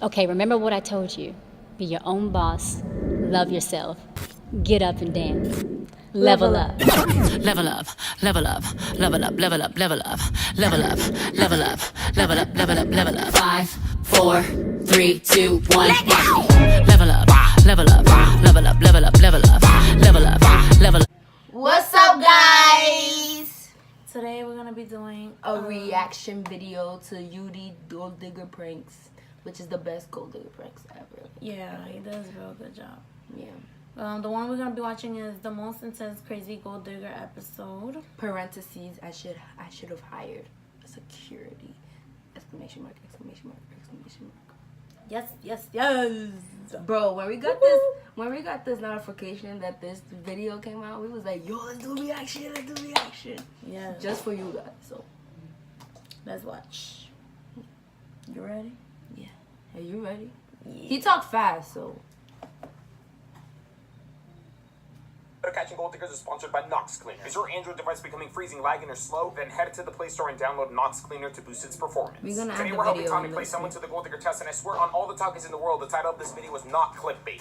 Okay, remember what I told you. Be your own boss. Love yourself. Get up and dance. Level up. Level up, level up, level up, level up, level up, level up, level up, level up, level up, level up. 5, 4, 3, 2, 1. Level up, level up, level up, level up, level up, level up, level up. What's up, guys? Today we're gonna be doing A reaction video to UD Gold Digger pranks, which is the best Gold Digger pranks ever. Yeah, he does a real good job. Yeah. The one we're gonna be watching is the most intense crazy Gold Digger episode. Parentheses, I should have hired a security. Exclamation mark, exclamation mark, exclamation mark. Yes, yes, yes. Bro, when we got this notification that this video came out, we was like, yo, let's do reaction, let's do reaction. Yeah. Just for you guys, so Let's watch. You ready? yeah. Are you ready? Yeah. He talked fast, so Catching Gold Diggers is sponsored by Nox Cleaner. Is your Android device becoming freezing, lagging, or slow? Then head to the Play Store and download Nox Cleaner to boost its performance. We're gonna add Today the we're helping video Tommy in play this someone thing. to the Gold Digger test, and I swear on all the talkies in the world, the title of this video was not clickbait.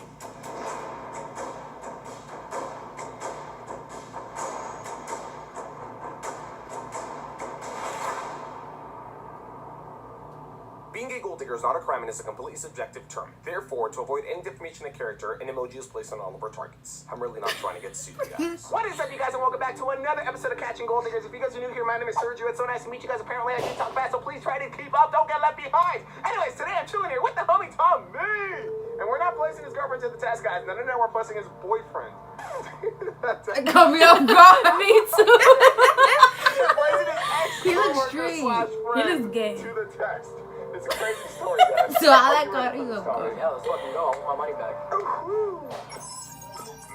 Being a gold digger is not a crime and is a completely subjective term. Therefore, to avoid any defamation of character, an emoji is placed on all of our targets. I'm really not trying to get sued, guys. What is up, you guys, and welcome back to another episode of Catching Gold Diggers. If you guys are new here, my name is Sergio. It's so nice to meet you guys. Apparently, I do talk fast, so please try to keep up. Don't get left behind. Anyways, today I'm chilling here with the homie Tommy. And we're not placing his girlfriend to the test, guys. No, we're placing his boyfriend. it got me off guard. Me too. We're placing his He looks ex-coworker strange. slash friend He looks gay. to the test. It's a crazy story, guys. So I like how he goes. Yeah, let's fucking go. I want my money back.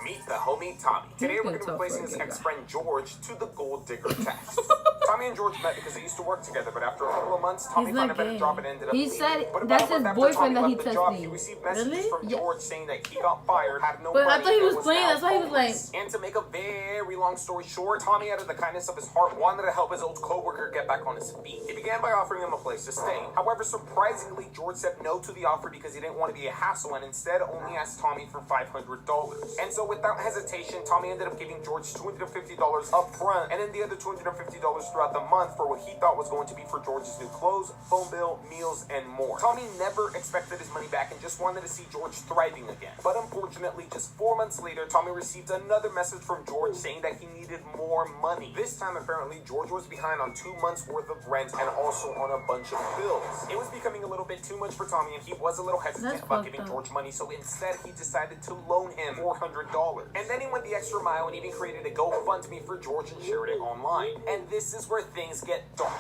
Meet the homie Tommy. Today we're going to be placing his ex-friend George to the Gold Digger test. Tommy and George met because they used to work together, but after a couple of months, Tommy He's found not a better gay. job and ended up He leaving. said But that's about a his month after boyfriend Tommy that he left the texted job, me. He received messages Really? from Yeah. George saying that he got fired, had no But I money, thought he and was playing, now that's why he was homeless. And to make a very long story short, Tommy, out of the kindness of his heart, wanted to help his old co-worker get back on his feet. He began by offering him a place to stay. However, surprisingly, George said no to the offer because he didn't want to be a hassle and instead only asked Tommy for $500. And so without hesitation, Tommy ended up giving George $250 up front and then the other $250 throughout the month for what he thought was going to be for George's new clothes, phone bill, meals, and more. Tommy never expected his money back and just wanted to see George thriving again. But unfortunately, just 4 months later, Tommy received another message from George saying that he needed more money. This time, apparently, George was behind on 2 months worth of rent and also on a bunch of bills. It was becoming a little bit too much for Tommy and he was a little hesitant That's about fucked giving up. George money, so instead he decided to loan him $400. And then he went the extra mile and even created a GoFundMe for George and shared it online. And this is where things get dark.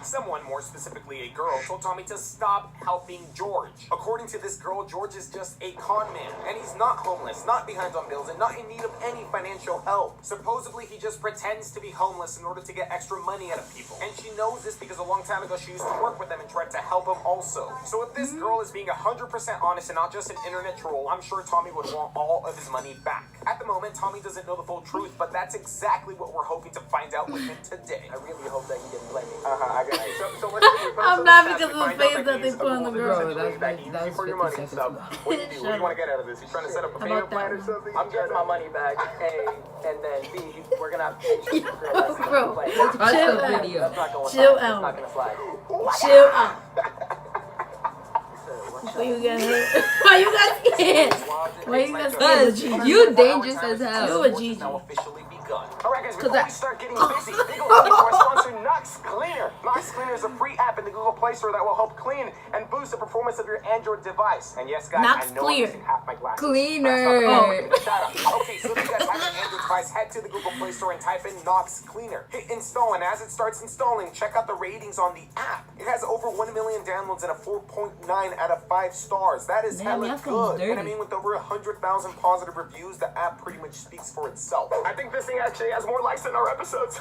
Someone, more specifically a girl, told Tommy to stop helping George. According to this girl, George is just a con man, and he's not homeless, not behind on bills, and not in need of any financial help. Supposedly, he just pretends to be homeless in order to get extra money out of people. And she knows this because a long time ago, she used to work with him and tried to help him also. So if this girl is being 100% honest and not just an internet troll, I'm sure Tommy would want all of his money back. At the moment, Tommy doesn't know the full truth, but that's exactly what we're hoping to find out with him today. I really hope that he didn't blame me. So let's I'm not because of the face that they put on the girl. Bro, that was for your 50 money seconds stuff. ago. What do you do? What do you want to get out of this? You trying to set up a How payment about plan that or one? something? I'm getting my money back, A, and then B, we're gonna have to pay you. Bro, Watch chill the out. video. That's not going Chill fly. out. That's not gonna fly. Chill out. Why you got hit? Why you got hit? Why you got Cause hit? you dangerous as hell. You a Gigi. Now officially begun. All right, guys, before that- we start getting busy, big ol' thank you to our sponsor, Nox Cleaner. Nox Cleaner is a free app in the Google Play Store that will help clean and boost the performance of your Android device. And yes, guys, Nox I know Clear. I'm missing half my glasses. Cleaner. Okay, so if you guys have an Android device, head to the Google Play Store and type in Nox Cleaner. Hit install, and as it starts installing, check out the ratings on the app. It has over 1 million downloads and a 4.9 out of 5 stars. That is Damn, hella that sounds good. And I dirty. mean, with over 100,000 positive reviews, the app pretty much speaks for itself. I think this thing actually has more likes than our episodes.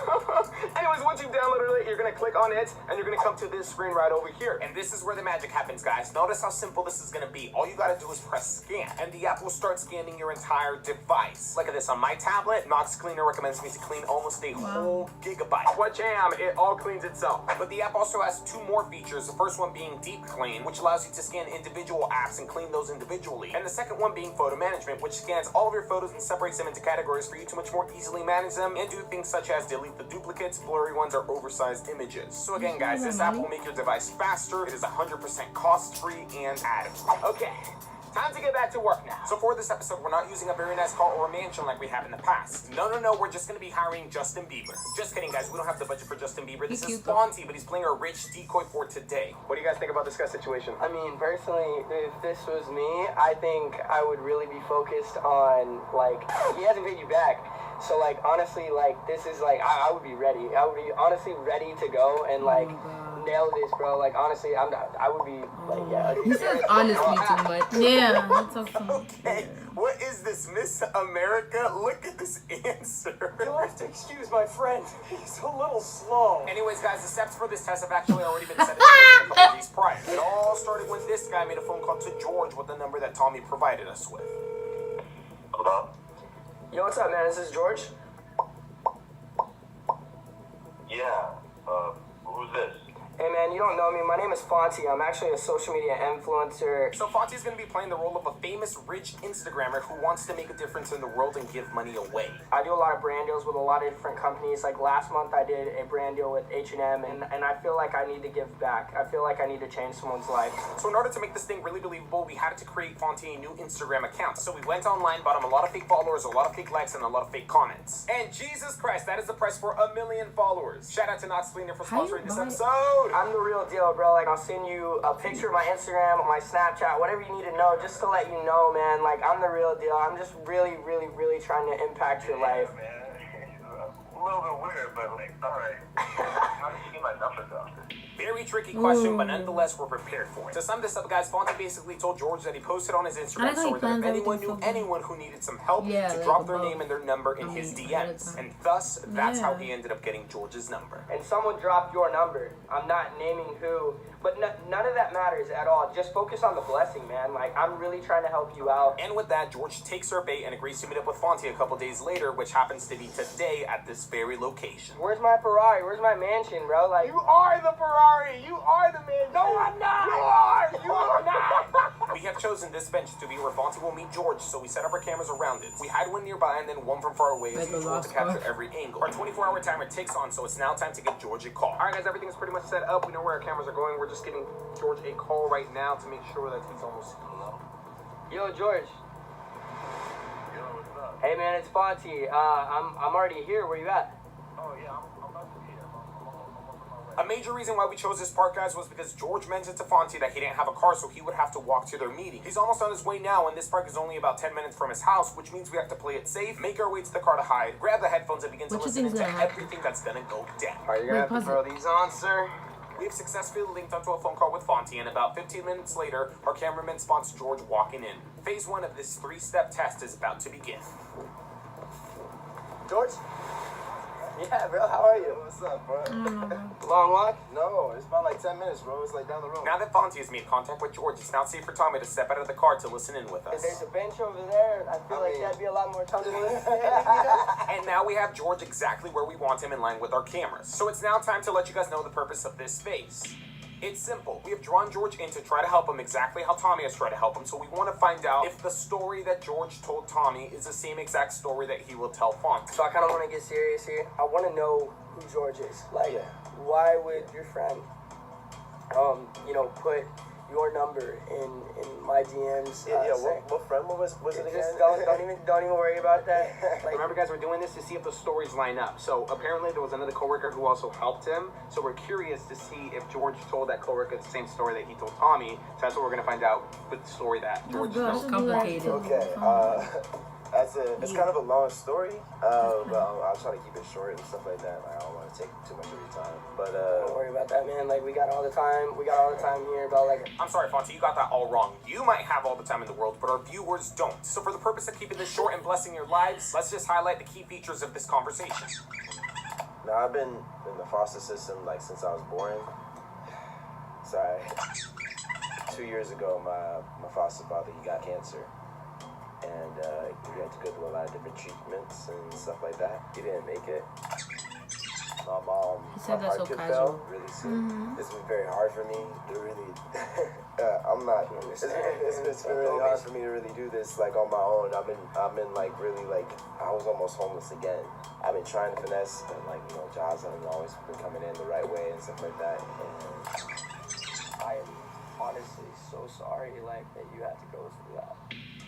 Anyways, once you've downloaded it, you're gonna click on it, and you're gonna come to this screen right over here. And this is where the magic happens, guys. Notice how simple this is gonna be. All you gotta do is press scan, and the app will start scanning your entire device. Look at this, on my tablet, Nox Cleaner recommends me to clean almost a whole gigabyte. What jam, it all cleans itself. But the app also has two more features, the first one being Deep Clean, which allows you to scan individual apps and clean those individually. And the second one being Photo Management, which scans all of your photos and separates them into categories for you to much more easily manage them and do things such as delete the duplicates, blurry ones, or oversized images. So again, guys, this app will make your device faster. It is 100% cost-free and ad-free. Okay. Time to get back to work now. So for this episode, we're not using a very nice car or a mansion like we have in the past. No, we're just gonna be hiring Justin Bieber. Just kidding, guys, we don't have the budget for Justin Bieber. This is Fonty, but he's playing a rich decoy for today. What do you guys think about this guy's situation? I mean, personally, if this was me, I think I would really be focused on, like, he hasn't paid you back. So, like, honestly, like, this is, like, I would be ready. I would be honestly ready to go and, like, nail this, bro. Like, honestly, I would be, like, yeah. He says honestly too much. Yeah, that's okay. Okay, what is this, Miss America? Look at this answer. You'll have to excuse my friend. He's a little slow. Anyways, guys, the steps for this test have actually already been set in motion a couple days prior. It all started when this guy made a phone call to George with the number that Tommy provided us with. Hello? Yo, what's up, man? This is George. Yeah, who's this? Hey, man, you don't know me. My name is Fonty. I'm actually a social media influencer. So Fonty's going to be playing the role of a famous rich Instagrammer who wants to make a difference in the world and give money away. I do a lot of brand deals with a lot of different companies. Like last month, I did a brand deal with H&M, and I feel like I need to give back. I feel like I need to change someone's life. So in order to make this thing really believable, we had to create Fonty a new Instagram account. So we went online, bought him a lot of fake followers, a lot of fake likes, and a lot of fake comments. And Jesus Christ, that is the price for 1 million followers. Shout out to Nox Cleaner for sponsoring this episode. I'm the real deal, bro. Like, I'll send you a picture of my Instagram, my Snapchat, whatever you need to know, just to let you know, man. Like, I'm the real deal. I'm just really, really, really trying to impact your life. Man, a little bit weird, but like, alright. How did you get my number though? Very tricky question, but nonetheless, we're prepared for it. To sum this up, guys, Fonty basically told George that he posted on his Instagram story that if anyone knew anyone who needed some help, to drop their name and their number in his DMs. And thus, that's how he ended up getting George's number. And someone dropped your number. I'm not naming who, but none of that matters at all. Just focus on the blessing, man. Like, I'm really trying to help you out. And with that, George takes her bait and agrees to meet up with Fonty a couple days later, which happens to be today at this very location. Where's my Ferrari? Where's my mansion, bro? Like, You are the Ferrari! You are the man! no, I'm not! You are! You are not! We have chosen this bench to be where Fonty will meet George, so we set up our cameras around it. We hide one nearby and then one from far away as usual to capture every angle. Our 24-hour timer ticks on, so it's now time to give George a call. Alright guys, everything's pretty much set up. We know where our cameras are going. We're just giving George a call right now to make sure that he's almost... Yo, George. Yo, what's up? Hey, man, it's Fonty. I'm already here. Where you at? Oh yeah, I'm about to be here. I'm on my way. A major reason why we chose this park, guys, was because George mentioned to Fonty that he didn't have a car, so he would have to walk to their meeting. He's almost on his way now, and this park is only about 10 minutes from his house, which means we have to play it safe, make our way to the car to hide, grab the headphones, and begin to listen to everything that's gonna go down. Are you gonna have to throw these on, sir? We have successfully linked onto a phone call with Fonty, and about 15 minutes later, our cameraman spots George walking in. Phase 1 of this 3-step test is about to begin. George? Yeah, bro, how are you? What's up, bro? Long walk? No, it's about like 10 minutes, bro. It's like down the road. Now that Fonty has made contact with George, it's now safe for Tommy to step out of the car to listen in with us. There's a bench over there. I feel like that'd be a lot more comfortable. And now we have George exactly where we want him in line with our cameras. So it's now time to let you guys know the purpose of this phase. It's simple. We have drawn George in to try to help him exactly how Tommy has tried to help him, so we want to find out if the story that George told Tommy is the same exact story that he will tell Fonty. So I kind of want to get serious here. I want to know who George is. Like, why would your friend, put your number in my DMs? What friend was it again? Just don't even worry about that. Like, Remember, guys, we're doing this to see if the stories line up. So apparently there was another coworker who also helped him. So we're curious to see if George told that coworker the same story that he told Tommy. So that's what we're gonna find out with the story that George told. Complicated. Okay, it's kind of a long story, but I'll try to keep it short and stuff like that. Like, I don't want want to take too much of your time. But Don't worry about that, man. Like, we got all the time. We got all the time here about, like... I'm sorry, Fonty, you got that all wrong. You might have all the time in the world, but our viewers don't. So for the purpose of keeping this short and blessing your lives, let's just highlight the key features of this conversation. now I've been in the foster system like since I was born. Sorry. 2 years ago, my foster father, he got cancer. And he had to go through a lot of different treatments and stuff like that. He didn't make it. My mom, He said my that heart so kid casual. fell really sick. It's been very hard for me to really, I'm not, it's been really hard for me to really do this like on my own. I've been like really like, I was almost homeless again. I've been trying to finesse, but like, you know, jobs haven't always been coming in the right way and stuff like that. And I am honestly so sorry, like, that you had to go through that.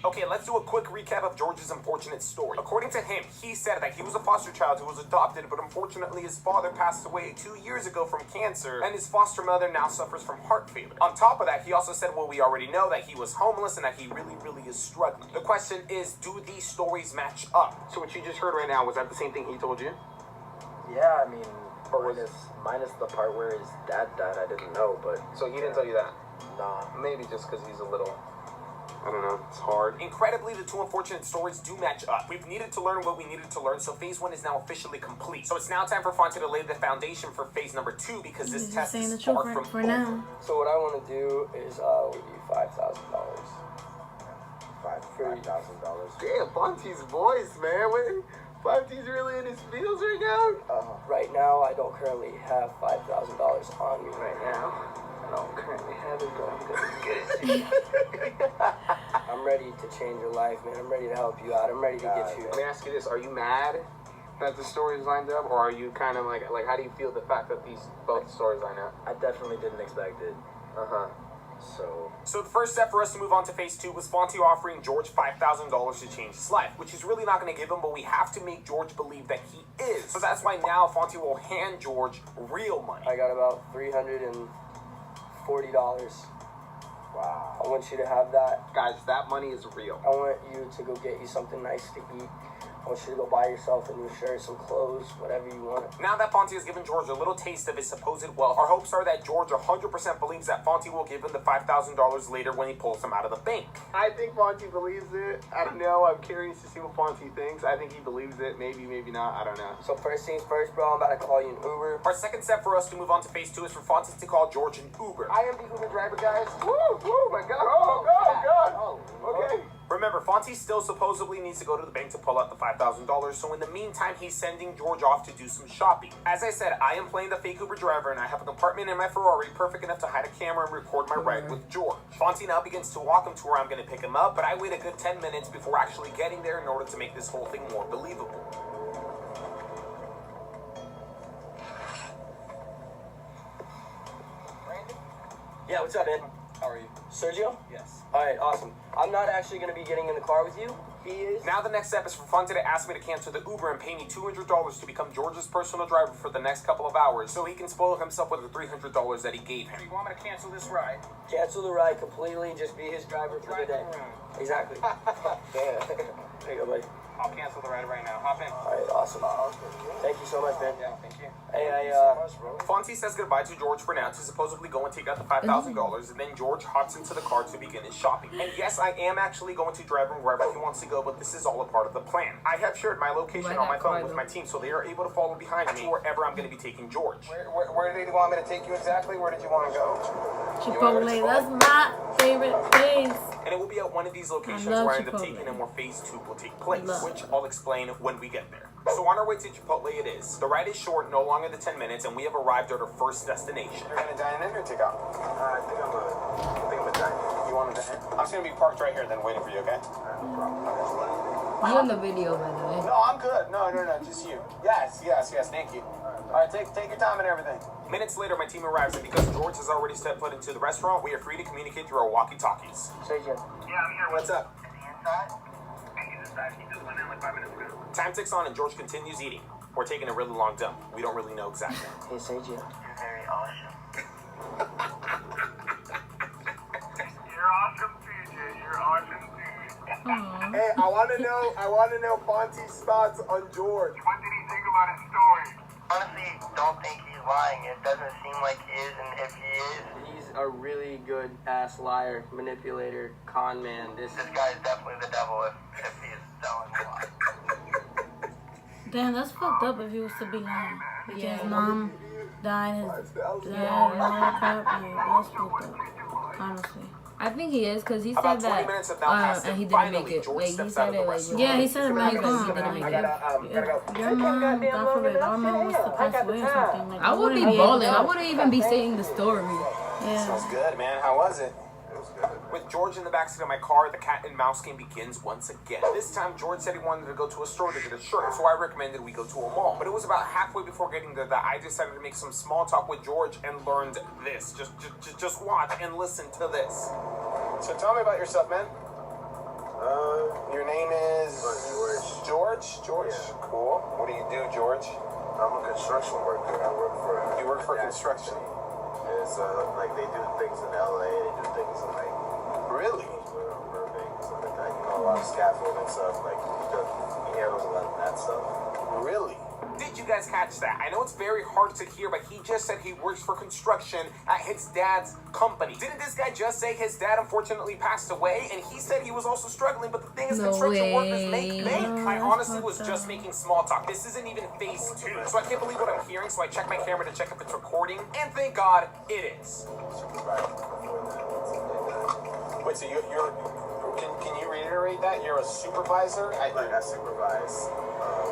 Okay, let's do a quick recap of George's unfortunate story. According to him, he said that he was a foster child who was adopted, but unfortunately his father passed away 2 years ago from cancer, and his foster mother now suffers from heart failure. On top of that, he also said what we already know, that he was homeless and that he really is struggling. The question is, do these stories match up? So what you just heard right now, was that the same thing he told you? yeah, I mean, minus the part where his dad died, I didn't know, but So he didn't tell you that? nah. Maybe just because he's a little... I don't know, it's hard. Incredibly, the two unfortunate stories do match up. We've needed to learn what we needed to learn, so phase 1 is now officially complete. So it's now time for Fonte to lay the foundation for phase number 2, because this He's test saying the is truth far from for over. now. So what I want to do is give you $5,000. $5,000. Damn, Fonte's voice, man. Fonte's really in his feels right now? Right now, I don't currently have $5,000 on me right now. I don't currently have it, but I'm gonna get it. I'm ready to change your life, man. I'm ready to help you out. I'm ready to get you. Let me ask you this. Are you mad that the stories lined up, or are you kind of like how do you feel the fact that both stories line up? I definitely didn't expect it. Uh-huh. So the first step for us to move on to phase 2 was Fonte offering George $5,000 to change his life, which he's really not going to give him, but we have to make George believe that he is. So that's why now Fonte will hand George real money. I got about $340. wow. I want you to have that. Guys, that money is real. I want you to go get you something nice to eat. I want you to go buy yourself a new shirt, some clothes, whatever you want. Now that Fonte has given George a little taste of his supposed wealth, our hopes are that George 100% believes that Fonte will give him the $5,000 later when he pulls him out of the bank. I think Fonte believes it. I don't know. I'm curious to see what Fonte thinks. I think he believes it. Maybe, maybe not. I don't know. So first things first, bro, I'm about to call you an Uber. Our second step for us to move on to phase 2 is for Fonte to call George an Uber. I am the Uber driver, guys. Woo, my God. Oh, okay. Remember, Fonte still supposedly needs to go to the bank to pull out the $5,000, so in the meantime, he's sending George off to do some shopping. As I said, I am playing the fake Uber driver, and I have a compartment in my Ferrari perfect enough to hide a camera and record my ride with George. Fonte now begins to walk him to where I'm going to pick him up, but I wait a good 10 minutes before actually getting there in order to make this whole thing more believable. Yeah, what's up, man? How are you? Sergio? Yes. All right, awesome. I'm not actually going to be getting in the car with you. He is. Now the next step is for Fonte to ask me to cancel the Uber and pay me $200 to become George's personal driver for the next couple of hours, so he can spoil himself with the $300 that he gave him. You want me to cancel this ride? Cancel the ride completely, just be his driver for the day. Exactly. Yeah. There you go, buddy. I'll cancel the ride right now. Hop in. All right, awesome. Thank you so much, man. Yeah, thank you. Hey, Fonte says goodbye to George for now to supposedly go and take out the $5,000, and then George hops into the car to begin his shopping. And yes, I am actually going to drive him wherever he wants to go, but this is all a part of the plan. I have shared my location on my phone with my team, so they are able to follow behind me wherever I'm going to be taking George. Where did you want me to take you exactly? Where did you want to go? Chipotle, that's my favorite place. And it will be at one of these locations I love where I end up Chipotle. taking him where phase 2 will take place, Love. which I'll explain when we get there. So on our way to Chipotle it is. The ride is short, no longer than 10 minutes, and we have arrived at our first destination. You're gonna dine in or take out? I think I'm a dine. You want to dine? I'm just gonna be parked right here, then waiting for you, okay? You in the video, by the way. No, I'm good. No, just you. Yes, thank you. All right, take your time and everything. Minutes later, my team arrives, and because George has already stepped foot into the restaurant, we are free to communicate through our walkie-talkies. Sergio. Yeah, I'm here. What's up? Is he inside? He's inside. He just went in like 5 minutes ago. Time ticks on, and George continues eating. We're taking a really long dump. We don't really know exactly. Hey, Sergio. You're very awesome. You're awesome, PJ. You're awesome, dude. Hey, I want to know Fonte's thoughts on George. What did he think about his story? Honestly, don't think he's lying. It doesn't seem like he is, and if he is, he's a really good ass liar, manipulator, con man. This guy is definitely the devil if he is telling a lie. Damn, that's fucked up if he was to be lying. Because his mom died, his dad, and all that crap. Like, that's fucked up. Honestly. I think he is because he said About 20 that, minutes have now passed, and he and didn't finally make it. George Wait, he steps out said of the it like restaurant. Yeah, he said it like, he didn't make it. Your mom, God forbid, our mom was to pass away or something. Like, I would be wouldn't balling. able I to- wouldn't even be saying the story. Yeah. Sounds good, man. How was it? It was good. With George in the backseat of my car, the cat and mouse game begins once again. This time, George said he wanted to go to a store to get a shirt, so I recommended we go to a mall. But it was about halfway before getting there that I decided to make some small talk with George and learned this. Just watch and listen to this. So tell me about yourself, man. Your name is George. George. Yeah. Cool. What do you do, George? I'm a construction worker. I work for. You work for construction. It's like they do things in LA. They do things in like Really? Burbank, stuff like that. You know, a lot of scaffolding stuff. Like he handles a lot of that stuff. Really? Did you guys catch that? I know it's very hard to hear, but he just said he works for construction at his dad's company. Didn't this guy just say his dad unfortunately passed away? And he said he was also struggling, but the thing is, No construction workers way. make bank. No, I that's honestly fucked was just up. making making small talk. This isn't even phase 2. So I can't believe what I'm hearing, so I check my camera to check if it's recording. And thank God it is. Wait, so you're can you reiterate that? You're a supervisor? I supervise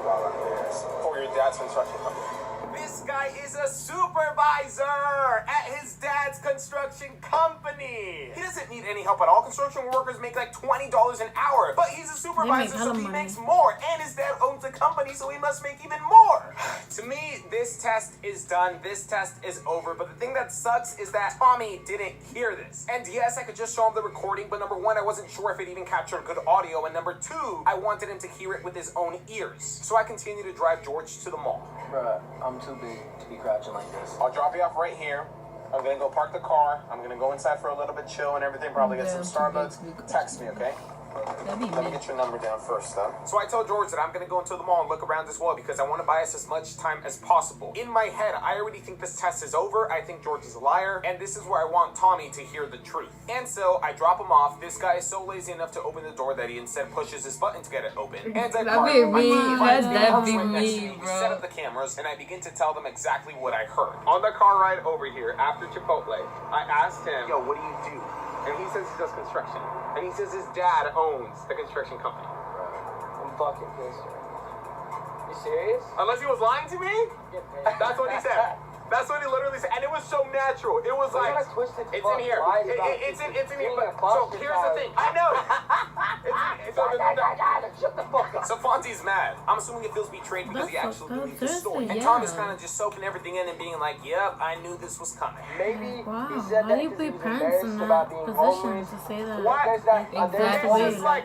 while I'm there. So. For your dad's construction company. This guy is a supervisor at his dad's construction company. He doesn't need any help at all. Construction workers make like $20 an hour, but he's a supervisor, so hella he money. makes more. And his dad owns a company, so he must make even more. To me, this test is done. This test is over. But the thing that sucks is that Tommy didn't hear this. And yes, I could just show him the recording, but number one, I wasn't sure if it even captured good audio. And number two, I wanted him to hear it with his own ears. So I continue to drive George to the mall. Bruh, I'm too big to be crouching like this. I'll drop you off right here. I'm gonna go park the car. I'm gonna go inside for a little bit chill and everything. Probably get some Starbucks. Text me, okay? That'd be Let me me. get your number down first, though. So I told George that I'm gonna go into the mall and look around as well because I want to buy us as much time as possible. In my head, I already think this test is over. I think George is a liar, and this is where I want Tommy to hear the truth. And so I drop him off. This guy is so lazy enough to open the door that he instead pushes his button to get it open. And I That'd park be my me. car right That'd there, be right next to me, We bro. set up the cameras, and I begin to tell them exactly what I heard. On the car ride over here, after Chipotle, I asked him, yo, what do you do? And he says he does construction. And he says his dad owns the construction company. I'm fucking pissed. You serious? Unless he was lying to me? That's what he said. That's what he literally said. And it was so natural. It was like, it's in here. It's in here. So here's the thing. I know. Shut the fuck up. So Fonzie's mad. I'm assuming he feels betrayed because he That's actually fucked up. believed the story. And Yeah. Tom is kind of just soaking everything in and being like, yep, I knew this was coming. Maybe Wow, he said how that do you because he put was parents in embarrassed that about being position homeless. to say that? What? There's that, Exactly. there's like,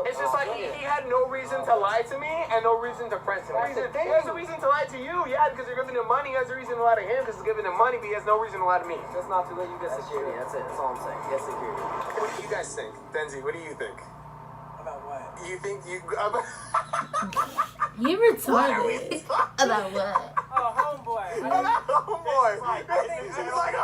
It's just like he had no reason to lie to me and no reason to friend to me. He has a reason to lie to you, yeah, because you're giving him money. He has a reason to lie to him because he's giving him money, but he has no reason to lie to me. That's not to let you get security. That's it. That's all I'm saying. Get security. What do you guys think? Denzi, what do you think? About what? You think you... He retarded. About what? Oh, homeboy. Oh boy! She's like,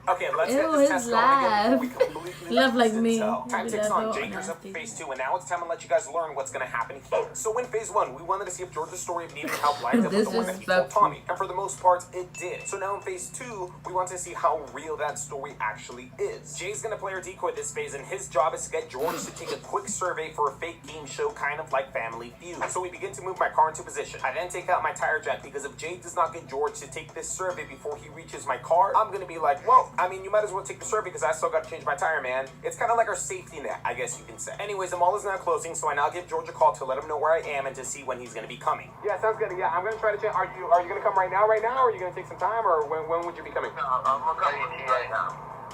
okay, let's Ew, get this his test going again before we laugh. completely Laugh like lose me. intel. Time Maybe ticks that's on. what Jager's up nasty. phase 2, and now it's time to let you guys learn what's going to happen here. So in phase 1, we wanted to see if George's story of needing help lined up with the one that he told Disrespectful. Tommy. And for the most part, it did. So now in phase 2, we want to see how real that story actually is. Jay's going to play our decoy this phase, and his job is to get George to take a quick survey for a fake game show, kind of like Family Feud. So we begin to move my car into position. I then take out my tire jack because if Jay does not get George to take this survey before he reaches my car, I'm going to be like, whoa, I mean, you might as well take the survey because I still got to change my tire, man. It's kind of like our safety net, I guess you can say. Anyways, the mall is now closing, so I now give George a call to let him know where I am and to see when he's going to be coming. Yeah, sounds good. Yeah, I'm going to try to change. Are you going to come right now, or are you going to take some time, or when would you be coming? I'm gonna come with you right now.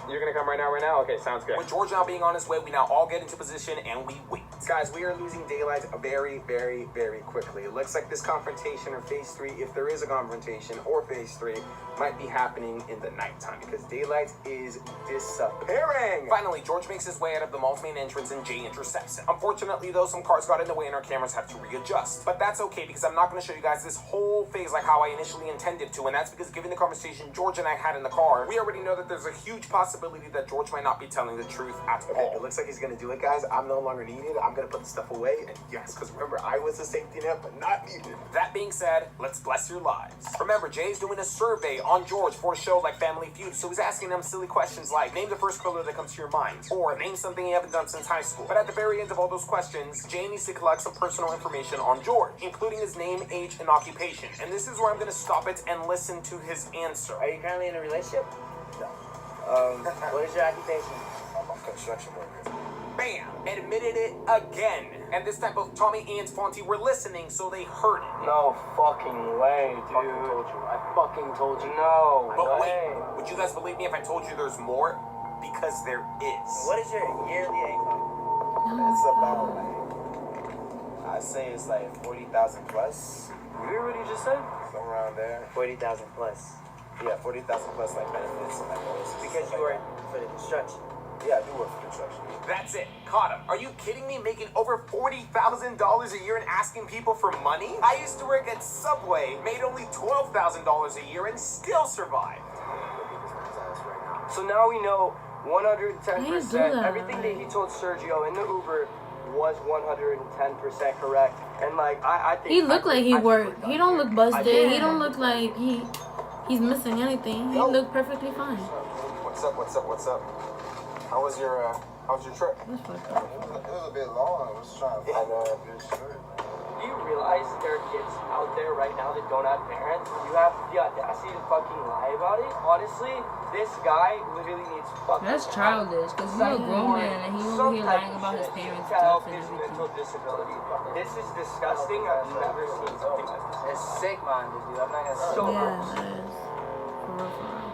You're gonna come right now? Okay, sounds good. With George now being on his way, we now all get into position and we wait. Guys, we are losing daylight very, very, very quickly. It looks like this confrontation or phase 3, if there is a confrontation or phase 3, might be happening in the nighttime because daylight is disappearing. Finally, George makes his way out of the mall's main entrance and Jay intercepts him. Unfortunately, though, some cars got in the way and our cameras have to readjust. But that's okay because I'm not going to show you guys this whole phase like how I initially intended to, and that's because given the conversation George and I had in the car, we already know that there's a huge possibility that George might not be telling the truth at all. It looks like he's gonna do it, guys. I'm no longer needed. I'm gonna put the stuff away. And yes, because remember, I was a safety net, but not needed. That being said, let's bless your lives. Remember, Jay's doing a survey on George for a show like Family Feud, so he's asking them silly questions like, name the first color that comes to your mind, or name something you haven't done since high school. But at the very end of all those questions, Jay needs to collect some personal information on George, including his name, age, and occupation. And this is where I'm gonna stop it and listen to his answer. Are you currently in a relationship? No. What is your occupation? I'm a construction worker. Bam! Admitted it again. And this time both Tommy and Fonty were listening, so they heard it. No fucking way, dude. I fucking told you. No. But wait, would you guys believe me if I told you there's more? Because there is. What is your yearly income? It's about like, I say it's like 40,000 plus. You hear what you just said? Somewhere around there. 40,000 plus. Yeah, 40,000 plus like benefits and like bonuses. Because you work for the construction. Yeah, I do work for construction. That's it. Caught him. Are you kidding me? Making over $40,000 a year and asking people for money? I used to work at Subway, made only $12,000 a year and still survived. So now we know How do you do 110%. that? Everything that he told Sergio in the Uber was 110% correct. And like, I think He looked like he I think worked. we're He done don't here. look busted. did. He don't look like he's missing anything. He looked perfectly fine. What's up? How was your trip? That's fucked up. It was a bit long. I was trying to find out a good shirt. Do you realize there are kids out there right now that don't have parents? You have the audacity to fucking lie about it? Honestly, this guy literally needs fucking That's help. childish, because he's a grown man and he over here lying about his parents' to help stuff and his everything. mental disability. This is disgusting. I've never seen something like this. It's sick-minded, dude. I'm not gonna so Yeah, gross. that is. For real, for real.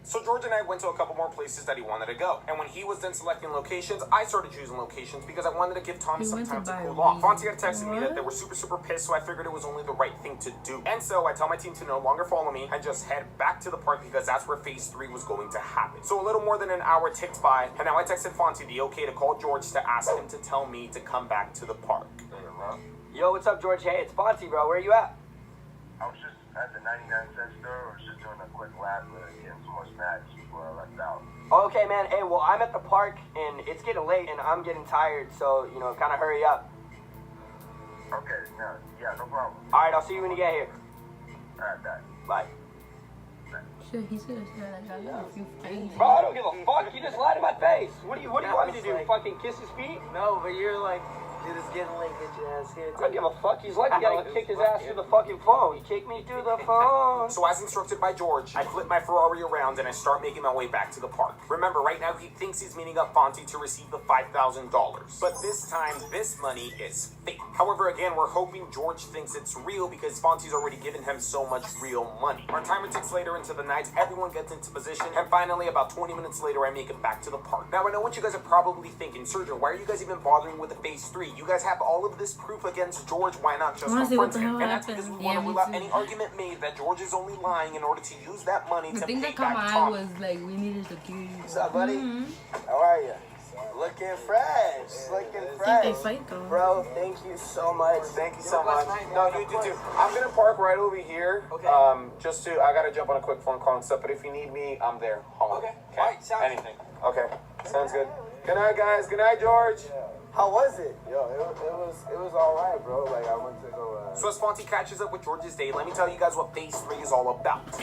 So George and I went to a couple more places that he wanted to go. And when he was done selecting locations, I started choosing locations because I wanted to give Tommy He some went to time to buy cool weed. off. Fonty had texted me that What? they were super pissed, so I figured it was only the right thing to do. And so I tell my team to no longer follow me and just head back to the park because that's where phase 3 was going to happen. So a little more than an hour ticked by, and now I texted Fonty the okay to call George to ask him to tell me to come back to the park. Yo, what's up, George? Hey, it's Fonty, bro. Where you at? I was just at the 99-cent store. I was just doing a quick lap getting some more snacks before I left out. Okay, man. Hey, well, I'm at the park, and it's getting late, and I'm getting tired, so, you know, kind of hurry up. Okay, yeah, no problem. All right, I'll see you when you get here. All right, back. Bye. Shit, he should have said that. You crazy. Bro, I don't give a fuck. You just lied to my face. What do you want me to do? Fucking kiss his feet? No, but you're like, dude, it's getting late. Get your ass here. I don't give a fuck. He's lucky I got kicked his ass through the fucking phone. He kicked me through the phone. So as instructed by George, I flip my Ferrari around and I start making my way back to the park. Remember, right now he thinks he's meeting up Fonty to receive the $5,000. But this time, this money is fake. However, again, we're hoping George thinks it's real because Fonty's already given him so much real money. Our timer ticks later into the night, everyone gets into position, and finally, about 20 minutes later, I make it back to the park. Now, I know what you guys are probably thinking, Sergio, why are you guys even bothering with the phase 3? You guys have all of this proof against George, why not just I wanna see what confront the him? hell And that's because happened. we want to Yeah, rule me out too. any argument made that George is only lying in order to use that money The to thing pay that caught back my eye Tommy. was like, we needed security. What's up, buddy? How are you? Looking fresh. Looking I fresh. think they fight though. Bro, thank you so much. Thank you so much. No, you do too. I'm gonna park right over here. Okay. I gotta jump on a quick phone call and stuff. But if you need me, I'm there. Home. Okay. Alright, sounds Anything. Okay. Sounds good. Good night, guys. Good night, George. How was it? Yo, it was all right, bro. Like I went to go. So as Fonty catches up with George's day, let me tell you guys what phase 3 is all about.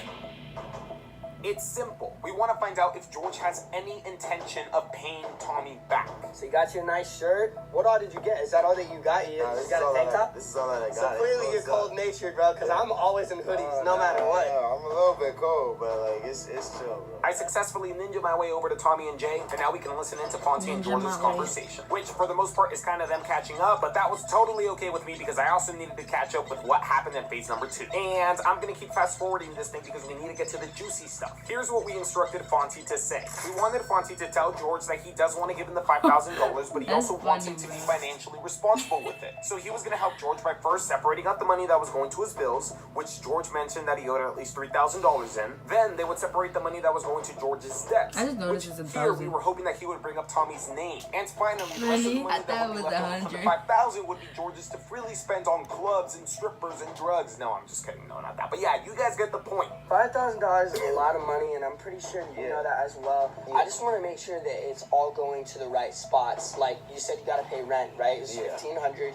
It's simple. We want to find out if George has any intention of paying Tommy back. So you got your nice shirt. What all did you get? Is that all that you got? You got a tank top? This is all that I got. So clearly you're cold-natured, bro, because I'm always in hoodies, no matter what. I'm a little bit cold, but like it's chill, bro. I successfully ninja my way over to Tommy and Jay, and now we can listen into Fonte and George's conversation, which for the most part is kind of them catching up, but that was totally okay with me because I also needed to catch up with what happened in phase number 2. And I'm gonna keep fast forwarding this thing because we need to get to the juicy stuff. Here's what we instructed Fonte to say. We wanted Fonte to tell George that he does want to give him the $5,000, but he also wants him to be financially responsible with it. So he was gonna help George by first separating out the money that was going to his bills, which George mentioned that he owed at least $3,000 in. Then they would separate the money that was going to George's debts. I just noticed it's Here we were hoping that he would bring up Tommy's name. And finally, the rest of the Really? money I thought it was left over from the 100. $5,000 would be George's to freely spend on clubs and strippers and drugs. No, I'm just kidding. No, not that. But yeah, you guys get the point. $5,000 is a lot of money, and I'm pretty sure you know that as well. I just want to make sure that it's all going to the right spots. Like you said, you got to pay rent, right? It's $1,500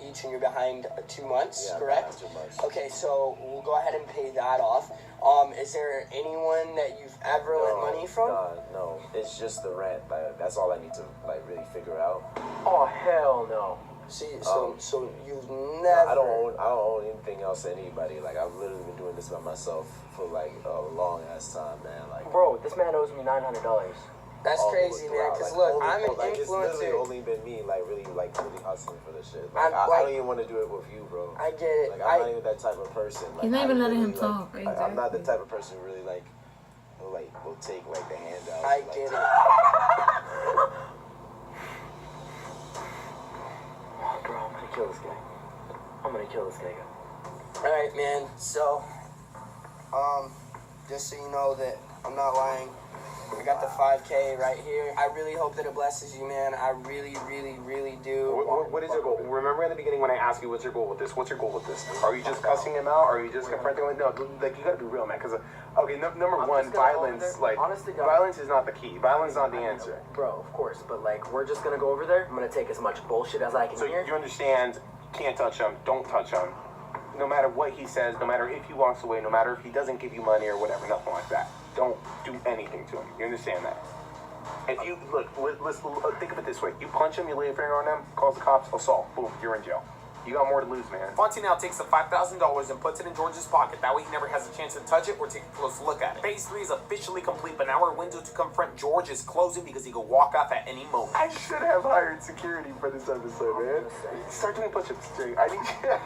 each, and you're behind 2 months, correct? 2 months. Okay, so we'll go ahead and pay that off. Is there anyone that you've ever lent money from? No, it's just the rent. Like, that's all I need to like really figure out. Oh hell no. See, so you've never. I don't own anything else to anybody. Like I've literally been doing this by myself for like a long ass time, man. Like, bro, this man owes me $900. That's crazy, man. Cause look, I'm an It's literally influencer. only been me, like really hustling for this shit. Like, I don't even want to do it with you, bro. I get it. Like I'm not even that type of person. Like, He's not even letting him talk. I'm not the type of person who really like will take like the handout. I get it. Bro, I'm gonna kill this guy. Alright, man. So, just so you know that I'm not lying, I got the 5K right here. I really hope that it blesses you, man. I really, really, really do. What is your goal? Remember in the beginning when I asked you what's your goal with this? What's your goal with this? Are you just cussing him out? Are you just confronting him? No, like you gotta be real, man. Because number one, violence. Like violence is not the key. Violence is not the answer. Bro, of course, but like we're just gonna go over there. I'm gonna take as much bullshit as I can So hear. you understand? Can't touch him. Don't touch him. No matter what he says, no matter if he walks away, no matter if he doesn't give you money or whatever, nothing like that. Don't do anything to him. You understand that? If you let's think of it this way: you punch him, you lay a finger on him, calls the cops, assault, boom, you're in jail. You got more to lose, man. Fonte now takes the $5,000 and puts it in George's pocket. That way he never has a chance to touch it or take a close look at it. Phase 3 is officially complete, but now our window to confront George is closing because he could walk off at any moment. I should have hired security for this episode, man. Start doing push-ups, Jay. I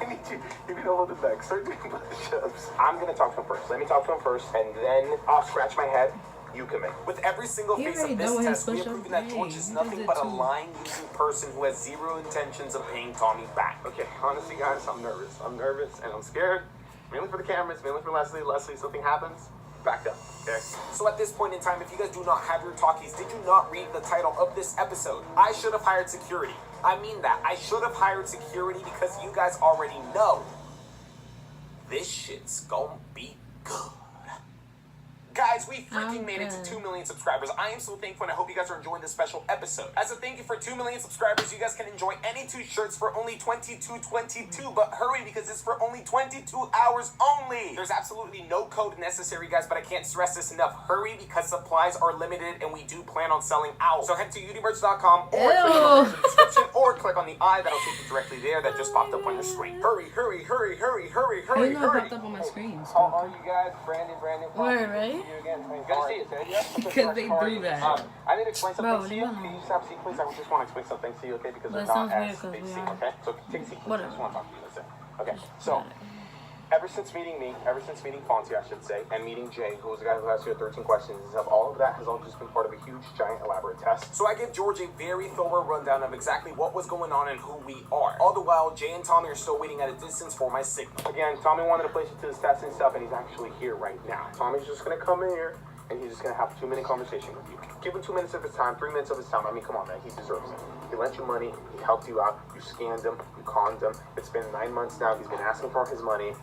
need you. You can hold it back. Start doing push-ups. I'm gonna talk to him first. Let me talk to him first, and then I'll scratch my head. You commit. With every single phase of this test, we have proven that George is nothing but a lying, using person who has zero intentions of paying Tommy back. Okay, honestly, guys, I'm nervous. I'm nervous and I'm scared. Mainly for the cameras, mainly for Leslie. Leslie, something happens, back up, okay? So at this point in time, if you guys do not have your talkies, did you not read the title of this episode? I should have hired security. I mean that. I should have hired security because you guys already know this shit's gonna be good. Guys, we freaking made it to 2 million subscribers. I am so thankful, and I hope you guys are enjoying this special episode. As a thank you for 2 million subscribers, you guys can enjoy any 2 shirts for only $22.22. But hurry, because it's for only 22 hours only. There's absolutely no code necessary, guys, but I can't stress this enough. Hurry, because supplies are limited, and we do plan on selling out. So head to udimerch.com or click on the description, or click on the eye that'll take you directly there that just popped up on your screen. Hurry, hurry, hurry, hurry, hurry, hurry, hurry. Popped up on my screen. All you guys, Brandon. Word, right? Because they do that. I need to explain something Bro, to you. Can you just have a seat, please? I just want to explain something to you, okay? Because That they're not sounds weird as 'cause big we seat, are. okay? So take a seat, please. Whatever. I just want to talk to you. That's it. Okay, so ever since meeting me, ever since meeting Fonte, I should say, and meeting Jay, who was the guy who asked you 13 questions and stuff, all of that has all just been part of a huge, giant, elaborate test. So I give George a very thorough rundown of exactly what was going on and who we are. All the while, Jay and Tommy are still waiting at a distance for my signal. Again, Tommy wanted to place you to this test and stuff, and he's actually here right now. Tommy's just going to come in here, and he's just going to have a 2-minute conversation with you. Give him 2 minutes of his time, 3 minutes of his time. I mean, come on, man, he deserves it. He lent you money, he helped you out, you scanned him, you conned him. It's been 9 months now, he's been asking for his money.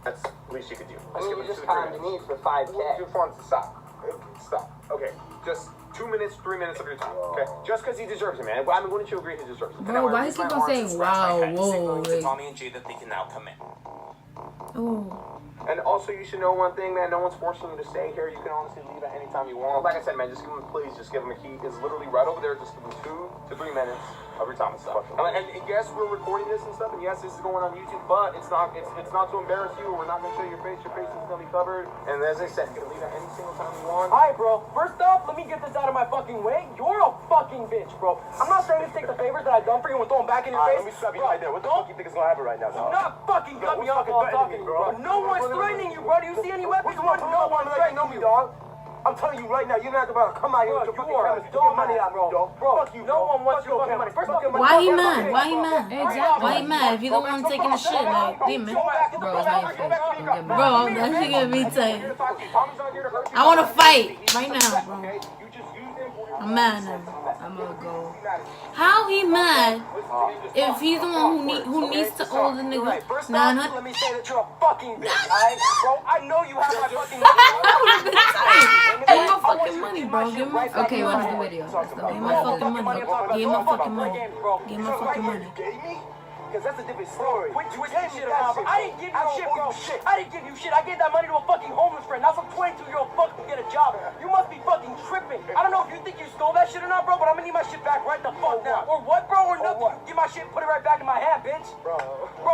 That's the least you could do. I mean, you just conned me for 5K. Too fun. Stop. Stop. Okay, just 2 minutes, 3 minutes of your time. Okay, just because he deserves it, man. I mean, wouldn't you agree he deserves it? Bro, why is he keep saying wow, whoa, to wait. Tommy and Jay that they can now commit. Oh. And Also, you should know one thing, man. No one's forcing you to stay here. You can honestly leave at any time you want. Like I said, man, just give him, please, just give him a key. It's literally right over there. Just give him 2 to 3 minutes of your time and stuff. And yes, we're recording this and stuff, and yes, this is going on YouTube, but it's not to embarrass you. We're not gonna show your face. Your face is gonna be covered. And as I said, you can leave at any single time you want. Alright, bro. First off, let me get this out of my fucking way. You're a fucking bitch, bro. I'm not saying to take the favors that I've done for you and throw them back in your face. Let me stop you right there. What the fuck you think is gonna happen right now, dog? Do not fucking cut me off while I'm talking to you, bro. No one's threatening you, bro. Do you see any weapons? No one's threatening you, dog. I'm telling you right now, you're not about to come out here with your fucking cameras. Get your money out, bro. Fuck you, no one wants your fucking money. First off, Why he mad? Why he mad? Exactly. Why he mad? If you don't want taking the shit, like, he mad. Bro, it's not your fault. Don't get mad. Bro, that shit get me tight. I want to fight right now, bro. I'm mad now. I'm gonna go. How he mad if he's the one who needs to owe the nigga First off, 900? let me say that you're a fucking bitch, alright? Bro, I know you have my fucking Give me my fucking money, bro. Give me my fucking Okay, what's the money. video? What's the Give me video? my fucking money. Give me my fucking money. Give me my fucking money. Because that's a different story. Quit twisting shit around, bro. I didn't give you shit, bro. I didn't give you shit. I gave that money to a fucking homeless friend. Now some 22-year-old fuck can get a job. You must be fucking tripping. I don't know if you think you stole that shit or not, bro, but I'm gonna need my shit back right the fuck now. Or what, bro? Or nothing. Get my shit, put it right back in my hand, bitch. Bro,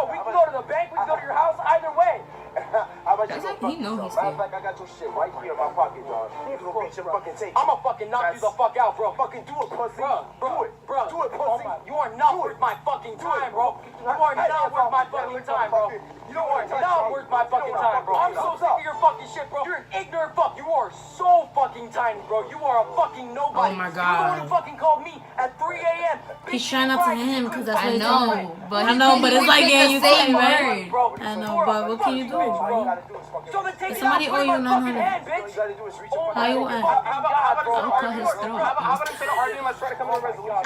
we can go to the bank, we can go to your house, either way. How about That's you like he know he's Matter of scared. fact, I got your shit right here in my pocket, dog. You can reach your fucking tape. I'ma fucking knock you the fuck out, bro. Fucking do it, pussy. Bro, Do it, pussy. You are not worth my fucking time, bro. You are not worth my fucking time, bro. You are not worth my fucking time, bro. I'm so sick of your fucking shit, bro. You're an ignorant fuck. You are so fucking tiny, bro. You are a fucking nobody. Oh my You're the one who God. fucking called me at 3 a.m. He's trying not to hit him because that's what I he's doing. know, but I know, but it's like, yeah, you same can't, right? word. Bro, I know, but what can you do, bro? So then take If it somebody out, put owe it you in my fucking 900. hand, bitch. How you at? I'll cut his throat. How about instead of arguing, let's try to come to a resolution?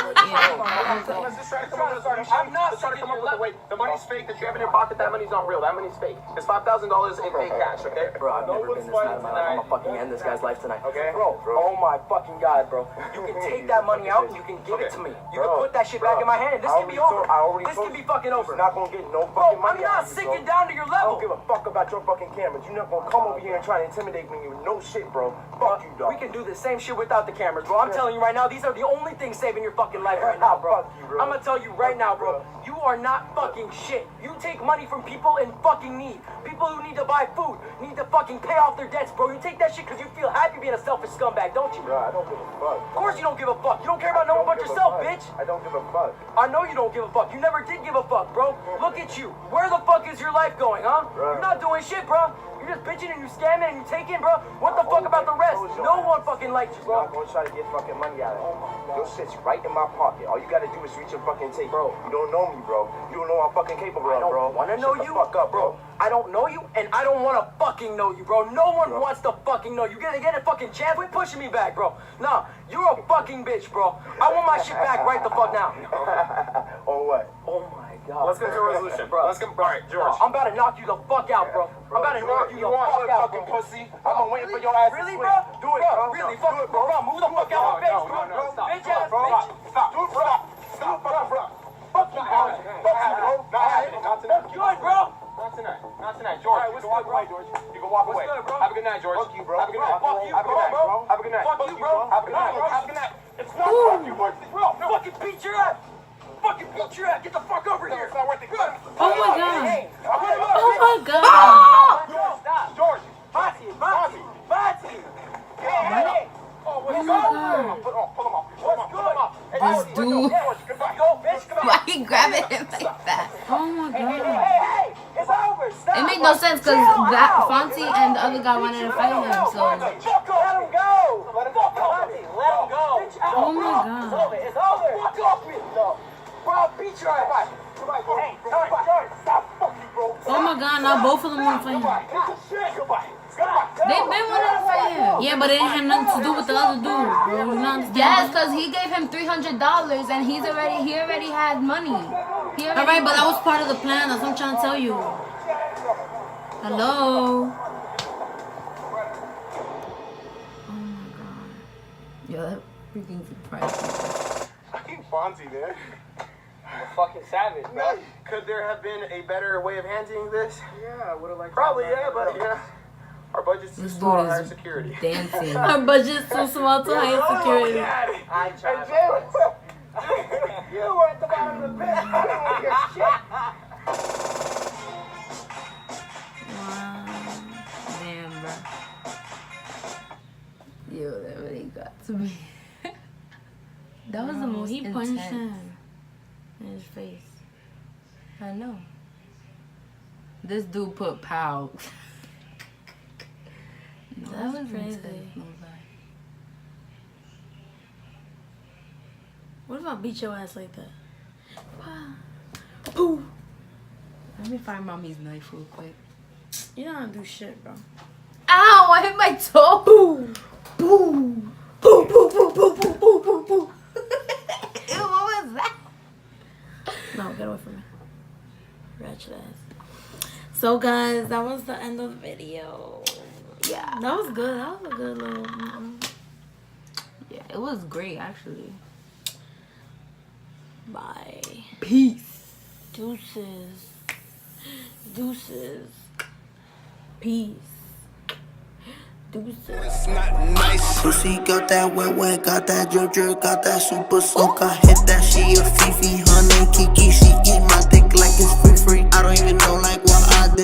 Let's just try to come to a resolution. I'm not Let's try to sticking come up your with a way. The money's fake that you have in your pocket. That money's not real. That money's fake. It's $5,000 in fake cash. Okay. Bro, I've never been this mad in my life. I'm gonna fucking end this guy's life tonight. Okay. Bro, oh my fucking God, bro. You can take that money out and you can give it to me. You can put that shit back in my hand and this can be over. This can be fucking over. You're not gonna get no Bro, fucking money. I'm not sinking down to your I don't level. give a fuck about your fucking cameras. You're not gonna come over here and try to intimidate me with no shit, bro. Fuck you, dog. We can do the same shit without the cameras, bro. I'm telling you right now, these are the only things saving your fucking life right now, bro. Fuck you, bro. I'm gonna tell you right now, bro. You are not fucking shit. You take money from people in fucking need. People who need to buy food, need to fucking pay off their debts, bro. You take that shit because you feel happy being a selfish scumbag, don't you? Bro, I don't give a fuck. Of course you don't give a fuck. You don't care about no one but yourself, bitch. I don't give a fuck. I know you don't give a fuck. You never did give a fuck, bro. Look at you. Where the fuck is your life going, huh? Bro. You're not doing shit, bro. You're just bitching and you scamming and you taking, bro. What the fuck about the rest? No one fucking likes you, You're bro. not gonna try to get fucking money out of it. Your shit's right in my pocket. All you gotta do is reach your fucking tape. Bro, you don't know me, bro. You don't know I'm fucking capable I of, bro. don't wanna know Shut you, the fuck up, bro. I don't know you, and I don't wanna fucking know you, bro. No one wants to fucking know you. Get a fucking chance. Quit pushing me back, bro. Nah, you're a fucking bitch, bro. I want my shit back right the fuck now. Or what? Oh my God. Let's get to a resolution, bro. Let's get. All right, George. I'm about to knock you the fuck out, bro. I'm about to knock you the fuck out, bro. pussy? I'm waiting for your ass to Really, swing. bro? Do it, bro. Really, Do fuck it, it, bro. Move the fuck out my face, bro. Stop. Bitch ass, Bro, bitch. stop. Do it, bro. Stop, bro. Fuck you, bro. Fuck you, bro. Not happening. Not tonight. Good, bro. Not tonight. Not tonight, George. All right, You what's can walk good, bro? away, George. You can walk away. good, bro? Have a good night, George. Fuck you, bro. Have a good night. Fuck you, Have a good night, bro. Have a good night. Fuck you, bro. Have a good night, Bro. Have a good night. It's not fuck you, George. Bro, fucking beat your ass. Fucking beat your ass. Get the fuck over here. It's not worth it. Oh my God. Hey, Oh my God. George, stop. George. Mati. Hey. Oh, what's Oh good? my God. Pull him off. What's good? This dude, Go, bitch. Come why on. he grabbing him like that? Oh my God. Hey. It's over. Stop. It made no sense because Fonzie and the other guy wanted to fight him, so Let him go. Let him go. Oh my God. It's over. Fuck off me. Bro, I'll beat your ass. Hey, George, stop fucking, bro. Oh my God. Now both of them want to fight him. Goodbye. they been wanting to fight him. Yeah, but it didn't have nothing to do with the other dude, bro. You know understand? Yes, because he gave him $300 and he already had money. He already Alright, but that was part of the plan. That's what I'm trying to tell you. Hello? Oh my God. Yo, that freaking surprised me. Fucking Fonzie, man. a fucking savage, bro. Could there have been a better way of handling this? Yeah, I would have liked. Probably, yeah, but yeah. Our budget's too This small to dude hire is security. dancing. Our budget's too small to hire security. I tried. You were at the bottom of the pit. I don't want to hear shit. Wow. Damn, bro. Yo, that really got to me. That was the most He punched intense. him in his face. I know. This dude put pow. No, That's was crazy. intense, no lie. What if I beat your ass like that? Wow. Let me find mommy's knife real quick. You don't do shit, bro. Ow! I hit my toe. Boom. Boom. Boom, boom, boom, boom, boom, boom, boom, boom. Ew, what was that? No, get away from me. Ratchet ass. So, guys, that was the end of the video. Yeah. That was good. That was a good little. Yeah, it was great actually. Bye. Peace. Deuces. Deuces. Peace. Deuces. It's not nice. Pussy got that wet, got that drip, got that super soak. I hit that, she a Fifi, honey, Kiki. She eat my dick like it's free. I don't even know like what I did.